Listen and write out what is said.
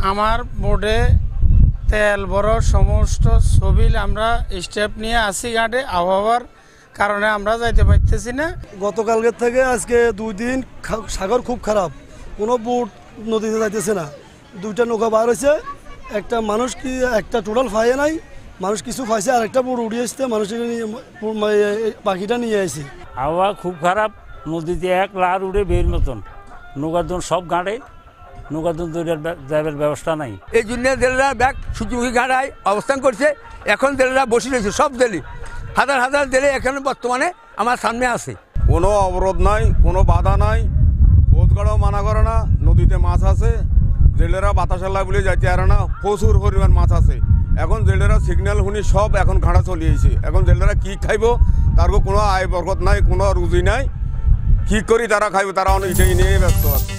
আমার বোর্ডে তেল বড় সমস্ত ছবিল আমরা স্টেপ নিয়ে আসি ঘাটে আবহাওয়ার কারণে আমরা যাইতে পারতেছি না। গতকালকের থেকে আজকে 2 দিন সাগর খুব খারাপ, কোনো বোট নদীতে যাইতেছে না। 2টা নৌকা বার হয়েছে, একটা মানুষ কি একটা টোটাল ফাইয়ে নাই, মানুষ কিছু ফাইছে, আর একটা বোট উড়িয়ে এসছে, মানুষের পাখিটা নিয়ে আসে। আবহাওয়া খুব খারাপ, নদীতে এক লার উড়ে বের মতন, নৌকার সব ঘাটে নৌকার যাবার ব্যবস্থা নাই। এই জন্য জেলেরা ব্যাগ সূর্যমুখী ঘাটায় অবস্থান করছে। এখন জেলেরা বসে রয়েছে, সব জেলে হাজার হাজার জেলে এখানে বর্তমানে আমার সামনে আছে। কোনো অবরোধ নাই, কোনো বাধা নাই, বোধগড়ও মানা করে না। নদীতে মাছ আছে, জেলেরা বাতাসাল্লা বলে যাইতে পারে না, প্রচুর পরিমাণ মাছ আছে। এখন জেলেরা সিগন্যাল শুনি সব এখন ঘাটা চলিয়েছে। এখন জেলেরা কি খাইব তার কোনো আয় বরকত নাই, কোনো রুজি নাই, কি করি তারা খাইব, তারা অনেক নিয়ে ব্যস্ত আছে।